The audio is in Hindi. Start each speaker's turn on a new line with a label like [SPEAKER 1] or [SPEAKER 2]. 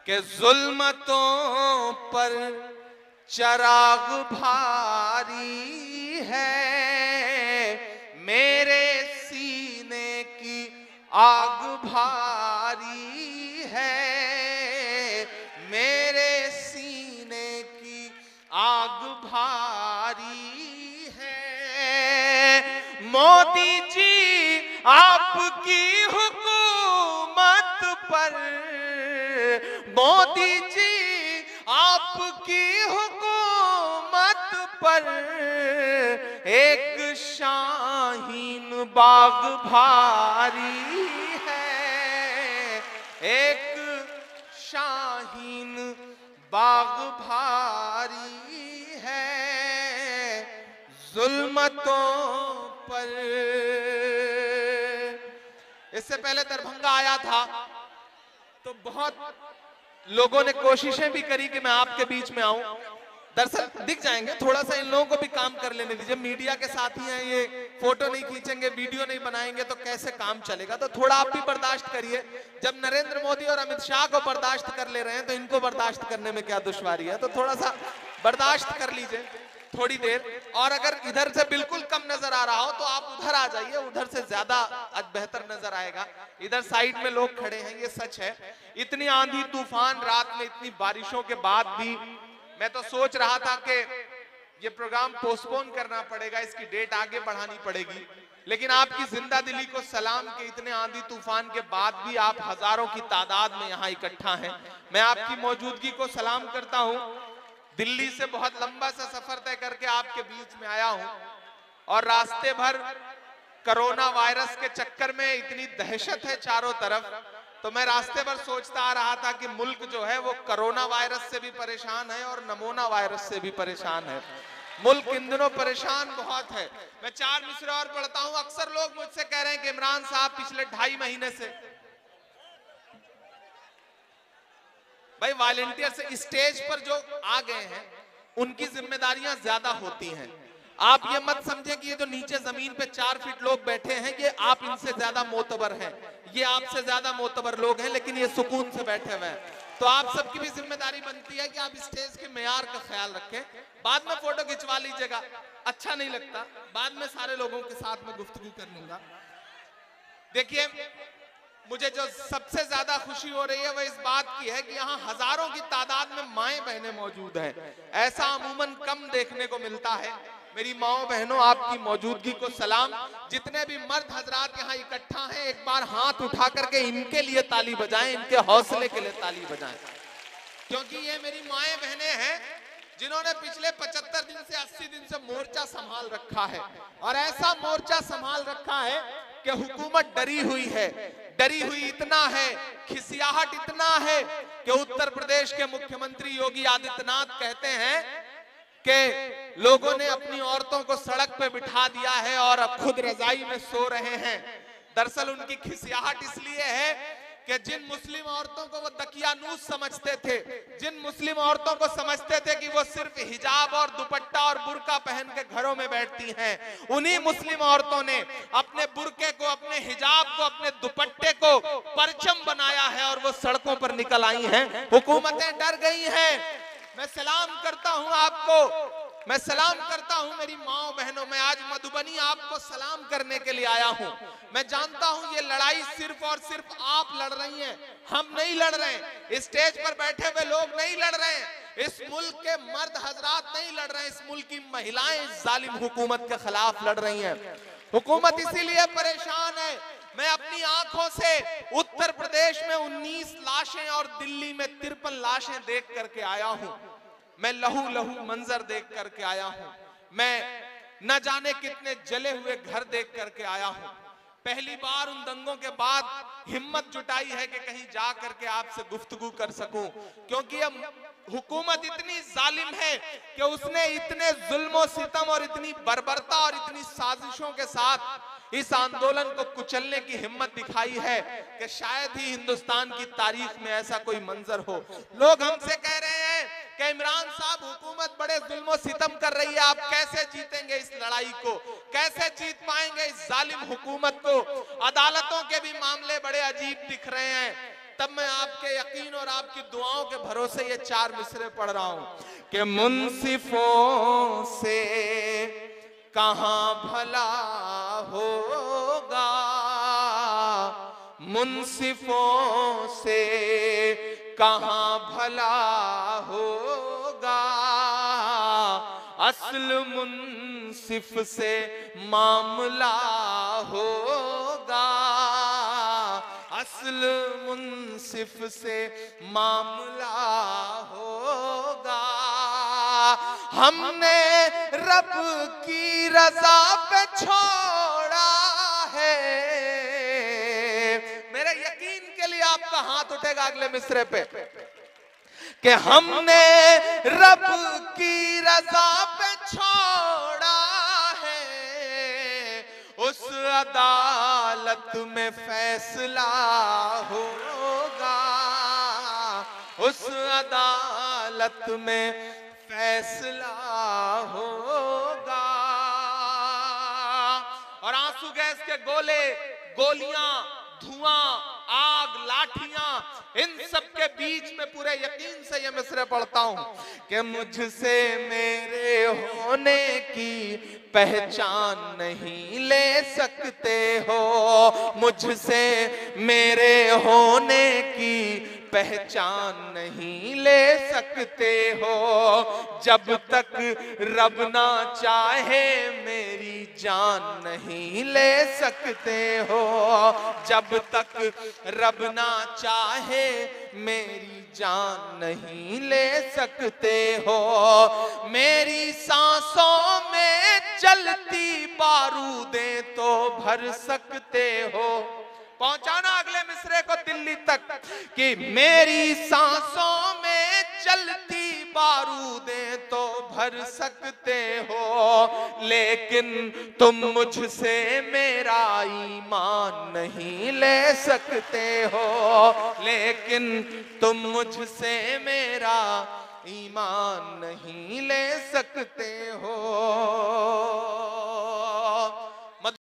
[SPEAKER 1] कि जुल्मतों पर चराग भारी है, मेरे सीने की आग भारी है, मेरे सीने की आग भारी है। मोदी जी आपकी हुकूमत पर, मोदी जी आपकी हुकूमत पर एक शाहीन बाग भारी है, एक शाहीन बाग भारी है जुल्मतों पर। इससे पहले दरभंगा आया था तो बहुत लोगों ने कोशिशें भी करी कि मैं आपके बीच में आऊं। दरअसल दिख जाएंगे, थोड़ा सा इन लोगों को भी काम कर लेने दीजिए। मीडिया के साथी हैं, ये फोटो नहीं खींचेंगे, वीडियो नहीं बनाएंगे तो कैसे काम चलेगा। तो थोड़ा आप भी बर्दाश्त करिए। जब नरेंद्र मोदी और अमित शाह को बर्दाश्त कर ले रहे हैं तो इनको बर्दाश्त करने में क्या दुश्वारी है। तो थोड़ा सा बर्दाश्त कर लीजिए थोड़ी देर। और अगर इधर से बिल्कुल कम नजर आ रहा हो तो आप उधर आ जाइए, उधर से ज्यादा बेहतर नजर आएगा। इधर साइड में लोग खड़े हैं, ये सच है। इतनी आंधी तूफान, रात में इतनी बारिशों के बाद भी मैं तो सोच रहा था कि ये प्रोग्राम पोस्टपोन करना पड़ेगा, इसकी डेट आगे बढ़ानी पड़ेगी। लेकिन आपकी जिंदा दिली को सलाम के इतने आंधी तूफान के बाद भी आप हजारों की तादाद में यहाँ इकट्ठा हैं। मैं आपकी मौजूदगी को सलाम करता हूँ। दिल्ली से बहुत लंबा सा सफर तय करके आपके बीच में आया हूं और रास्ते भर कोरोना वायरस के चक्कर में इतनी दहशत है चारों तरफ। तो मैं रास्ते भर सोचता आ रहा था कि मुल्क जो है वो कोरोना वायरस से भी परेशान है और नमूना वायरस से भी परेशान है। मुल्क इन दिनों परेशान बहुत है। मैं 4 मिसरे और पढ़ता हूं। अक्सर लोग मुझसे कह रहे हैं कि इमरान साहब पिछले 2.5 महीने से, भाई वॉलंटियर से स्टेज पर जो आ गए हैं उनकी जिम्मेदारियां ज्यादा होती हैं। आप ये मत समझें कि ये जो नीचे जमीन पे 4 फीट लोग बैठे हैं ये आप इनसे ज्यादा मोतबर हैं, ये आपसे ज्यादा मोतबर लोग हैं, लेकिन ये सुकून से बैठे हुए हैं। तो आप सबकी भी जिम्मेदारी बनती है कि आप स्टेज के मेयार का ख्याल रखें। बाद में फोटो खिंचवा लीजिएगा, अच्छा नहीं लगता। बाद में सारे लोगों के साथ में गुफ्तगू कर लूंगा। देखिए, मुझे जो सबसे ज्यादा खुशी हो रही है वह इस बात की है कि यहाँ हजारों की तादाद में माएं बहनें मौजूद हैं। ऐसा अमूमन कम देखने को मिलता है। मेरी माओ बहनों, आपकी मौजूदगी को सलाम। जितने भी मर्द हजरात यहाँ इकट्ठा हैं, एक बार हाथ उठा करके इनके लिए ताली बजाएं, इनके हौसले के लिए ताली बजाएं, क्योंकि ये मेरी माएं बहनें हैं जिन्होंने पिछले 75 दिन से 80 दिन से मोर्चा संभाल रखा है। और ऐसा मोर्चा संभाल रखा है कि हुकूमत डरी हुई है। डरी हुई इतना है, खिसियाहट इतना है कि उत्तर प्रदेश के मुख्यमंत्री योगी आदित्यनाथ कहते हैं कि लोगों ने अपनी औरतों को सड़क पे बिठा दिया है और अब खुद रजाई में सो रहे हैं। दरअसल उनकी खिसियाहट इसलिए है कि जिन मुस्लिम औरतों को वो दकियानूस समझते थे, जिन मुस्लिम औरतों को समझते थे कि वो सिर्फ हिजाब और दुपट्टा और बुर्का पहन के घरों में बैठती हैं, उन्हीं मुस्लिम औरतों ने अपने बुर्के को, अपने हिजाब को, अपने दुपट्टे को परचम बनाया है और वो सड़कों पर निकल आई हैं। हुकूमतें डर गई हैं। मैं सलाम करता हूं आपको, मैं सलाम करता हूं मेरी माओ बहनों। मैं आज मधुबनी आपको सलाम करने के लिए आया हूं। मैं जानता हूं ये लड़ाई सिर्फ और सिर्फ आप लड़ रही हैं, हम नहीं लड़ रहे हैं। स्टेज पर बैठे हुए लोग नहीं लड़ रहे हैं, इस मुल्क के मर्द हजरात नहीं लड़ रहे हैं, इस मुल्क की महिलाएं इस जालिम हुकूमत के खिलाफ लड़ रही हैं। हुकूमत इसीलिए परेशान है। मैं अपनी आंखों से उत्तर प्रदेश में 19 लाशें और दिल्ली में 53 लाशें देख करके आया हूं। मैं लहू लहू मंजर देख करके आया हूं। मैं न जाने कितने जले हुए घर देख करके आया हूं। पहली बार उन दंगों के बाद हिम्मत जुटाई है कि कहीं जा करके आपसे गुफ्तगू कर सकूं, क्योंकि अब हुकूमत इतनी जालिम है कि उसने इतने जुल्म सितम और इतनी बर्बरता और इतनी साजिशों के साथ इस आंदोलन को कुचलने की हिम्मत दिखाई है कि शायद ही हिंदुस्तान की तारीख में ऐसा कोई मंजर हो। लोग हमसे कह रहे हैं कि इमरान साहब हुकूमत बड़े जुल्म सितम कर रही है, आप कैसे जीतेंगे इस लड़ाई को, कैसे जीत पाएंगे इस जालिम हुकूमत को। अदालतों के भी मामले बड़े अजीब दिख रहे हैं। तब मैं आपके यकीन और आपकी दुआओं के भरोसे ये 4 मिसरे पढ़ रहा हूं कि मुंसिफों से कहां भला होगा, मुंसिफों से कहां भला होगा, असल मुंसिफ से मामला होगा, असल मुंसिफ से मामला होगा। हमने रब की रजा पे छोड़ा है, मेरे यकीन के लिए आपका हाथ उठेगा अगले मिसरे पे कि हमने रब की रजा पे छोड़ा है, उस अदालत में फैसला होगा, उस अदालत में फैसला होगा। और आंसू गैस के गोले, गोलियां, धुआं, आग, लाठियां, इन सब के बीच में पूरे यकीन से ये मिसरे पढ़ता हूं कि मुझसे मेरे होने की पहचान नहीं ले सकते हो, मुझसे मेरे होने की पहचान नहीं ले सकते हो, जब तक रब ना चाहे मेरी जान नहीं ले सकते हो, जब तक रब ना चाहे मेरी जान नहीं ले सकते हो, मेरी सांसों में चलती बारूदें तो भर सकते हो। पहुंचाना अगले मिसरे को दिल्ली तक कि मेरी सांसों में चलती बारूदें तो भर सकते हो, लेकिन तुम मुझसे मेरा ईमान नहीं ले सकते हो, लेकिन तुम मुझसे मेरा ईमान नहीं ले सकते हो।